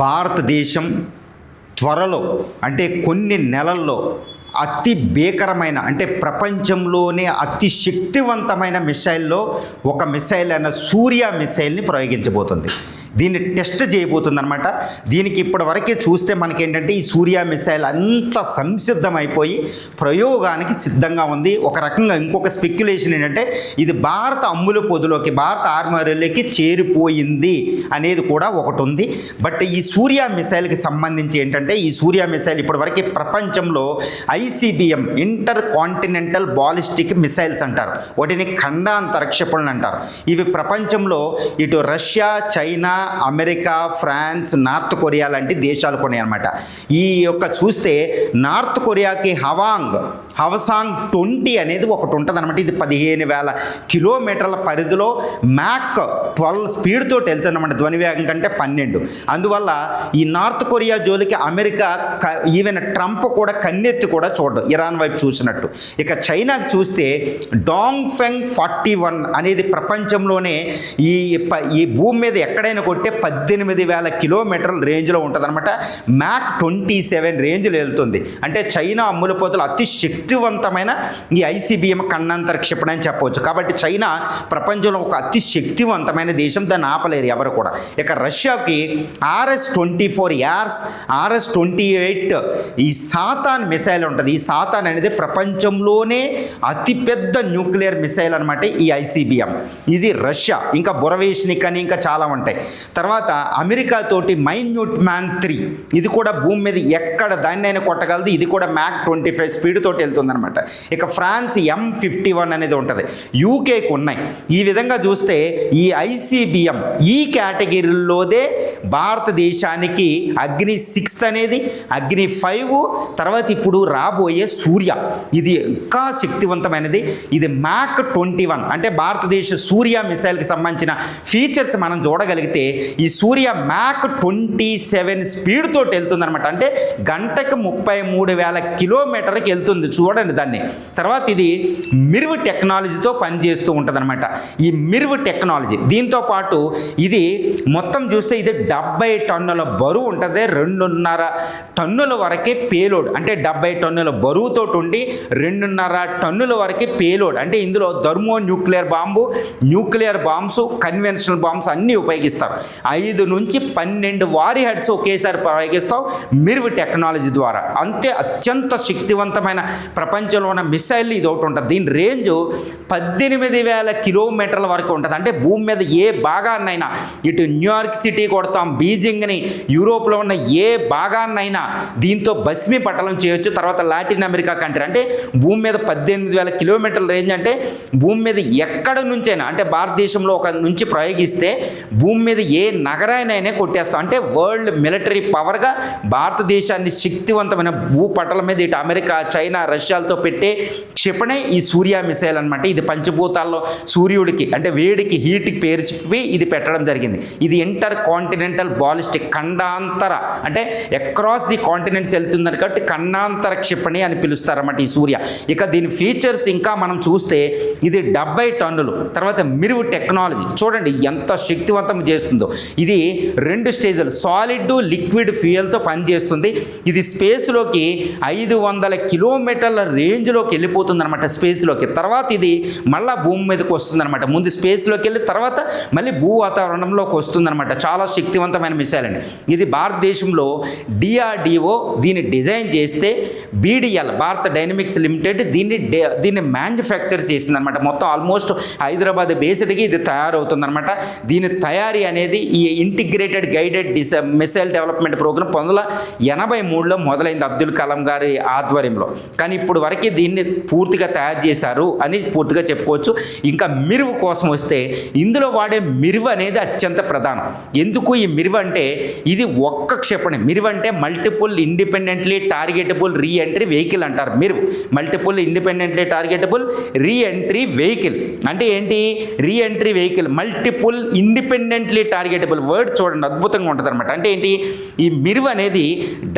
భారతదేశం త్వరలో అంటే కొన్ని నెలల్లో అతి భీకరమైన అంటే ప్రపంచంలోనే అతి శక్తివంతమైన మిసైల్లో ఒక మిసైల్ అయిన సూర్య మిసైల్ని ప్రయోగించబోతుంది. దీన్ని టెస్ట్ చేయబోతుంది అనమాట. దీనికి ఇప్పటివరకే చూస్తే మనకేంటంటే ఈ సూర్య మిసైల్ అంత సంసిద్ధమైపోయి ప్రయోగానికి సిద్ధంగా ఉంది. ఒక రకంగా ఇంకొక స్పెక్యులేషన్ ఏంటంటే ఇది భారత అమ్ముల పొదిలోకి, భారత ఆర్మరీలోకి చేరిపోయింది అనేది కూడా ఒకటి ఉంది. బట్ ఈ సూర్య మిసైల్కి సంబంధించి ఏంటంటే ఈ సూర్య మిసైల్ ఇప్పటివరకు ప్రపంచంలో ICBM intercontinental ballistic missiles అంటారు, వాటిని ఖండాంతర క్షిపణులు అంటారు. ఇవి ప్రపంచంలో ఇటు Russia, China, America, France, North Korea లాంటి దేశాలు కొన్నాయి అనమాట. ఈ యొక్క చూస్తే నార్త్ కొరియాకి హవసాంగ్ 20 అనేది ఒకటి ఉంటుంది అనమాట. ఇది 15,000 కిలోమీటర్ల పరిధిలో మ్యాక్ 12 స్పీడ్తో వెళ్తుందన్నమాట. ధ్వని వేగం కంటే 12. అందువల్ల ఈ నార్త్ కొరియా జోలికి అమెరికా ఈవెన్ ట్రంప్ కూడా కన్నెత్తి కూడా చూడడు, ఇరాన్ వైపు చూసినట్టు. ఇక చైనాకి చూస్తే డాంగ్ఫెంగ్ 41 అనేది ప్రపంచంలోనే ఈ భూమి మీద ఎక్కడైనా కొట్టే 18,000 కిలోమీటర్ల రేంజ్లో ఉంటుంది అనమాట. మ్యాక్ 27 రేంజ్లో వెళ్తుంది. అంటే చైనా అమ్ముల పోతలు అతి శక్తివంతమైన ఈ ICBM ఖండాంతర క్షిపణి అని చెప్పవచ్చు. కాబట్టి చైనా ప్రపంచంలో ఒక అతి శక్తివంతమైన దేశం, దాన్ని ఆపలేరు ఎవరు కూడా. ఇక రష్యాకి RS-24 యార్స్, RS-28 ఈ సాతాన్ మిసైల్ ఉంటుంది. ఈ సాతాన్ అనేది ప్రపంచంలోనే అతిపెద్ద న్యూక్లియర్ మిసైల్ అనమాట ఈ ICBM. ఇది రష్యా. ఇంకా బొరవేష్నిక్ అని ఇంకా చాలా ఉంటాయి. తర్వాత అమెరికా తోటి మైన్యూట్ మ్యాన్ 3 ఇది కూడా భూమి మీద ఎక్కడ దాన్నైనా కొట్టగలదు. ఇది కూడా మ్యాక్ 25 స్పీడ్ తోటి వెళ్తుంది అనమాట. ఇక ఫ్రాన్స్ M51 అనేది ఉంటుంది. యూకేకి ఉన్నాయి. ఈ విధంగా చూస్తే ఈ ICBM ఈ కేటగిరీలోదే భారతదేశానికి అగ్ని 6 అనేది, అగ్ని 5, తర్వాత ఇప్పుడు రాబోయే సూర్య ఇది ఇంకా శక్తివంతమైనది. ఇది మ్యాక్ 21 అంటే భారతదేశ సూర్య మిసైల్కి సంబంధించిన ఫీచర్స్ మనం చూడగలిగితే ఈ సూర్య మ్యాక్ 27 స్పీడ్ తోటి వెళ్తుంది అనమాట. అంటే గంటకు 33,000 కిలోమీటర్కి వెళ్తుంది చూడండి దాన్ని. తర్వాత ఇది మిర్వ్ టెక్నాలజీతో పనిచేస్తూ ఉంటుంది అనమాట. ఈ మిర్వ్ టెక్నాలజీ దీంతో పాటు ఇది మొత్తం చూస్తే ఇది 70 టన్నుల బరువు ఉంటుంది. 2.5 టన్నుల వరకే పేలోడ్, అంటే 70 టన్నుల బరువుతో ఉండి 2.5 టన్నుల వరకే పేలోడ్. అంటే ఇందులో thermonuclear bomb, nuclear bombs, conventional bombs అన్నీ ఉపయోగిస్తారు. 5 నుంచి 12 వారి హెడ్స్ ఒకేసారి ప్రయోగిస్తాం మిర్వ్ టెక్నాలజీ ద్వారా. అంతే అత్యంత శక్తివంతమైన ప్రపంచంలో ఉన్న మిసైల్ ఇది ఒకటి ఉంటుంది. దీని రేంజ్ 18,000 కిలోమీటర్ల వరకు ఉంటుంది. అంటే భూమి మీద ఏ భాగాన్నైనా, ఇటు న్యూయార్క్ సిటీ కొడతాం, బీజింగ్ని, యూరోప్లో ఉన్న ఏ భాగాన్నైనా దీంతో భస్మీ పట్టణం చేయొచ్చు. తర్వాత లాటిన్ అమెరికా కంట్రీ అంటే భూమి మీద 18,000 కిలోమీటర్ల రేంజ్ అంటే భూమి మీద ఎక్కడ నుంచైనా, అంటే భారతదేశంలో ఒక నుంచి ప్రయోగిస్తే భూమి మీద ఏ నగరాయినైనా కొట్టేస్తాం. అంటే వరల్డ్ మిలిటరీ పవర్గా భారతదేశాన్ని శక్తివంతమైన భూపటల మీద ఇటు అమెరికా, చైనా, రష్యాలతో పెట్టే క్షిపణి ఈ సూర్య మిసైల్ అనమాట. ఇది పంచభూతాల్లో సూర్యుడికి అంటే వేడికి, హీట్కి పేరు చెప్పి ఇది పెట్టడం జరిగింది. ఇది ఇంటర్ కాంటినెంటల్ బాలిస్టిక్ ఖండాంతర అంటే అక్రాస్ ది కాంటినెంట్స్ వెళ్తుందని కాబట్టి ఖండాంతర క్షిపణి అని పిలుస్తారన్నమాట ఈ సూర్య. ఇక దీని ఫీచర్స్ ఇంకా మనం చూస్తే ఇది 70 టన్నులు. తర్వాత మిర్వ్ టెక్నాలజీ చూడండి ఎంత శక్తివంతం చేస్తుందో. ఇది 2 స్టేజ్లు సాలిడ్, లిక్విడ్ ఫ్యూయల్తో పనిచేస్తుంది. ఇది స్పేస్లోకి 500 కిలోమీటర్ల రేంజ్లోకి వెళ్ళిపోతుంది అనమాట స్పేస్లోకి. తర్వాత ఇది మళ్ళీ భూమి మీదకి వస్తుంది అనమాట. ముందు స్పేస్లోకి వెళ్ళి తర్వాత మళ్ళీ భూ వాతావరణంలోకి వస్తుందన్నమాట. చాలా శక్తివంతమైన మిసైల్ అండి. ఇది భారతదేశంలో DRDO దీన్ని డిజైన్ చేస్తే BDL భారత డైనమిక్స్ లిమిటెడ్ దీన్ని మ్యానుఫ్యాక్చర్ చేసిందనమాట. మొత్తం ఆల్మోస్ట్ హైదరాబాద్ బేస్డ్కి ఇది తయారవుతుందన్నమాట. దీని తయారీ అనేది ఈ integrated guided missile development programme 1983లో మొదలైంది అబ్దుల్ కలాం గారి ఆధ్వర్యంలో. కానీ ఇప్పుడు వరకే దీన్ని పూర్తిగా తయారు చేశారు అని పూర్తిగా చెప్పుకోవచ్చు. ఇంకా మిర్వ్ కోసం వస్తే ఇందులో వాడే మిర్వ్ అనేది అత్యంత ప్రధానం. ఎందుకు ఈ మిర్వ్ అంటే ఇది ఒక్క క్షిపణి. మిర్వ్ అంటే multiple independently targetable re-entry vehicle అంటారు. MIRV multiple independently targetable re-entry vehicle అంటే ఏంటి? Re-entry vehicle multiple independently targetable word చూడండి అద్భుతంగా ఉంటుంది అనమాట. అంటే ఏంటి? ఈ మిర్వ్ అనేది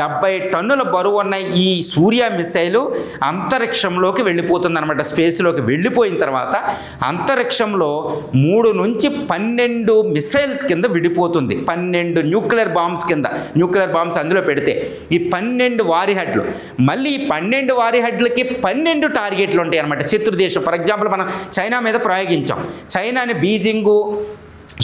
70 టన్నుల బరువు ఉన్న ఈ సూర్య మిసైలు అంతరిక్షంలోకి వెళ్ళిపోతుంది అనమాట. స్పేస్లోకి వెళ్ళిపోయిన తర్వాత అంతరిక్షంలో 3 నుంచి 12 మిసైల్స్ కింద విడిపోతుంది. 12 న్యూక్లియర్ బాంబ్స్ అందులో పెడితే ఈ 12 వారి హెడ్లు, మళ్ళీ ఈ 12 వారి హెడ్లకి 12 టార్గెట్లు ఉంటాయి అనమాట. శత్రు దేశం ఫర్ ఎగ్జాంపుల్ మనం చైనా మీద ప్రయోగించాం. చైనాని బీజింగు,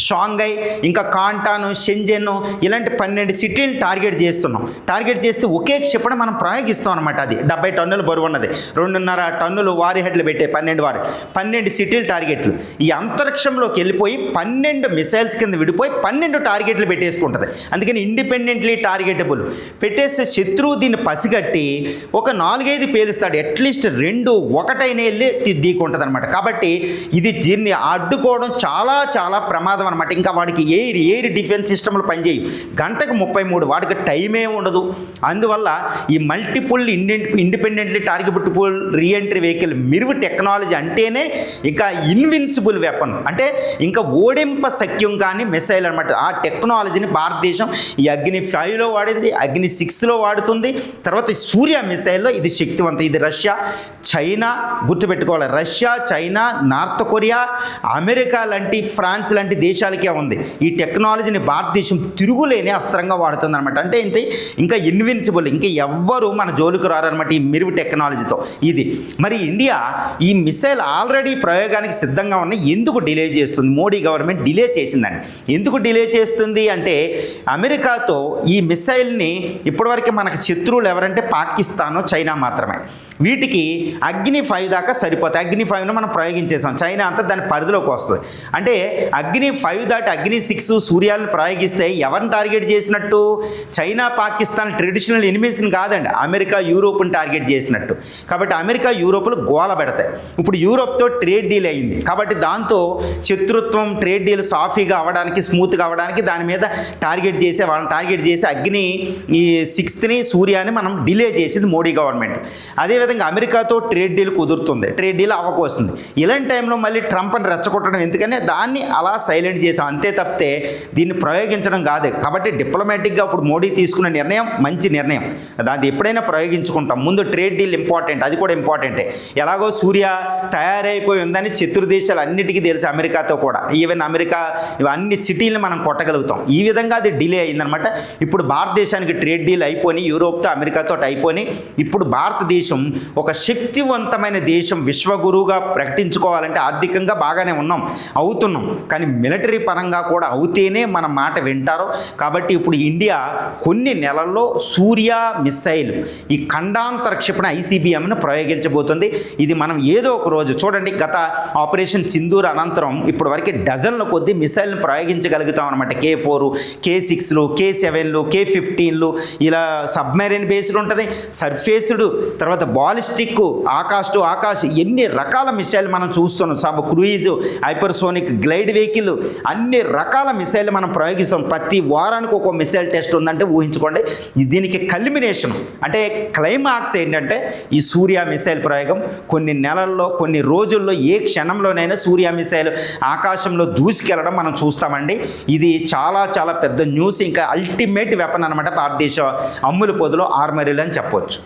షాంఘై, ఇంకా కాంటాను, షెంజెన్ ఇలాంటి 12 సిటీలు టార్గెట్ చేస్తే ఒకే క్షిపణి మనం ప్రయోగిస్తాం అనమాట. అది 70 టన్నులు బరువు ఉన్నది, 2.5 టన్నులు వారి హెడ్లు పెట్టే 12 సిటీలు టార్గెట్లు ఈ అంతరిక్షంలోకి వెళ్ళిపోయి 12 మిసైల్స్ కింద విడిపోయి 12 టార్గెట్లు పెట్టేసుకుంటుంది. అందుకని ఇండిపెండెంట్లీ టార్గెటబుల్ పెట్టేస్తే శత్రువు దీన్ని పసిగట్టి ఒక 4-5 పేలుస్తాడు, అట్లీస్ట్ 2-1 వెళ్ళి దిగుంటుంది అనమాట. కాబట్టి దీన్ని అడ్డుకోవడం చాలా చాలా ప్రమాదం అనమాట. ఇంకా వాడికి ఎయిర్ డిఫెన్స్ సిస్టమ్లు పనిచేయవు, గంటకు 33, వాడికి టైమే ఉండదు. అందువల్ల ఈ multiple independently targetable re-entry vehicle MIRV technology అంటేనే ఇంకా ఇన్విన్సిబుల్ వెపన్, అంటే ఇంకా ఓడింప సఖ్యం కానీ మిసైల్ అనమాట. ఆ టెక్నాలజీని భారతదేశం ఈ అగ్ని 5లో వాడింది, అగ్ని 6లో వాడుతుంది. తర్వాత సూర్య మిసైల్లో ఇది శక్తివంతం. ఇది రష్యా, చైనా, గుర్తుపెట్టుకోవాలి, Russia, China, north Korea, America లాంటి, ఫ్రాన్స్ లాంటి దేశాలకే ఉంది. ఈ టెక్నాలజీని భారతదేశం తిరుగులేని అస్త్రంగా వాడుతుంది అనమాట. అంటే ఏంటి, ఇంకా ఇన్విన్సిబుల్, ఇంకా ఎవ్వరు మన జోలికి రారనమాట ఈ మిరువు టెక్నాలజీతో. ఇది మరి ఇండియా ఈ మిసైల్ ఆల్రెడీ ప్రయోగానికి సిద్ధంగా ఉన్న, ఎందుకు డిలే చేస్తుంది? మోడీ గవర్నమెంట్ డిలే చేసిందండి. ఎందుకు డిలే చేస్తుంది అంటే అమెరికాతో ఈ మిసైల్ని ఇప్పటివరకు మనకు శత్రువులు ఎవరంటే పాకిస్తాను, చైనా మాత్రమే. వీటికి అగ్ని 5 దాకా సరిపోతాయి. అగ్ని 5ను మనం ప్రయోగించేసాం, చైనా అంతా దాని పరిధిలోకి వస్తుంది. అంటే అగ్ని 5 దాటి అగ్ని 6 సూర్యాలను ప్రయోగిస్తే ఎవరిని టార్గెట్ చేసినట్టు? చైనా, పాకిస్తాన్ ట్రెడిషనల్ ఎనిమీస్ని కాదండి, అమెరికా, యూరోప్ని టార్గెట్ చేసినట్టు. కాబట్టి అమెరికా, యూరోప్లు గోల పెడతాయి. ఇప్పుడు యూరోప్తో ట్రేడ్ డీల్ అయింది కాబట్టి దాంతో శత్రుత్వం, ట్రేడ్ డీల్ సాఫీగా అవ్వడానికి, స్మూత్గా అవ్వడానికి దాని మీద టార్గెట్ చేసి అగ్ని ఈ 6ని, సూర్యాన్ని మనం డిలే చేసింది మోడీ గవర్నమెంట్. అదేవిధంగా అమెరికాతో ట్రేడ్ డీల్ కుదురుతుంది, ట్రేడ్ డీల్ అవ్వకొస్తుంది. ఇలాంటి టైంలో మళ్ళీ ట్రంప్ని రెచ్చగొట్టడం ఎందుకని దాన్ని అలా సైలెంట్ చేసాం అంతే తప్పితే దీన్ని ప్రయోగించడం కాదు. కాబట్టి డిప్లొమాటిక్గా ఇప్పుడు మోడీ తీసుకున్న నిర్ణయం మంచి నిర్ణయం, దాన్ని ఎప్పుడైనా ప్రయోగించుకుంటాం. ముందు ట్రేడ్ డీల్ ఇంపార్టెంట్, అది కూడా ఇంపార్టెంటే. ఎలాగో సూర్య తయారైపోయి ఉందని శత్రు దేశాలు అన్నిటికీ తెలుసు, అమెరికాతో కూడా. ఈవెన్ అమెరికా అన్ని సిటీలను మనం కొట్టగలుగుతాం. ఈ విధంగా అది డిలే అయిందనమాట. ఇప్పుడు భారతదేశానికి ట్రేడ్ డీల్ అయిపోయి, యూరోప్తో, అమెరికాతో అయిపోయి, ఇప్పుడు భారతదేశం ఒక శక్తివంతమైన దేశం, విశ్వగురువుగా ప్రకటించుకోవాలంటే ఆర్థికంగా బాగానే అవుతున్నాం, కానీ మిలిటరీ పరంగా కూడా అవుతేనే మన మాట వింటారు. కాబట్టి ఇప్పుడు ఇండియా కొన్ని నెలల్లో సూర్య మిసైల్, ఈ ఖండాంతర క్షిపణ ICBMను ప్రయోగించబోతుంది. ఇది మనం ఏదో ఒక రోజు చూడండి, గత ఆపరేషన్ సింధూర్ అనంతరం ఇప్పటి వరకు డజన్ల కొద్దీ మిసైల్ని ప్రయోగించగలుగుతాం అనమాట. K4, K6లు, K7లు, K15లు, ఇలా సబ్మెరైన్ బేస్డ్ ఉంటుంది, సర్ఫేస్డ్, తర్వాత బాలిస్టిక్, ఆకాశ్ టు ఆకాశ్, ఎన్ని రకాల మిసైల్ మనం చూస్తున్నాం. క్రూయిజ్, హైపర్సోనిక్, గ్లైడ్ వెహికల్, అన్ని రకాల మిసైల్ మనం ప్రయోగిస్తాం. ప్రతి వారానికి ఒక మిసైల్ టెస్ట్ ఉందంటే ఊహించుకోండి. దీనికి కల్మినేషన్ అంటే క్లైమాక్స్ ఏంటంటే ఈ సూర్య మిసైల్ ప్రయోగం. కొన్ని నెలల్లో, కొన్ని రోజుల్లో, ఏ క్షణంలోనైనా సూర్య మిసైల్ ఆకాశంలో దూసుకెళ్ళడం మనం చూస్తామండి. ఇది చాలా చాలా పెద్ద న్యూస్, ఇంకా అల్టిమేట్ వెపన్ అనమాట భారతదేశ అమ్ముల పొదిలో ఆర్మరీలు అని చెప్పవచ్చు.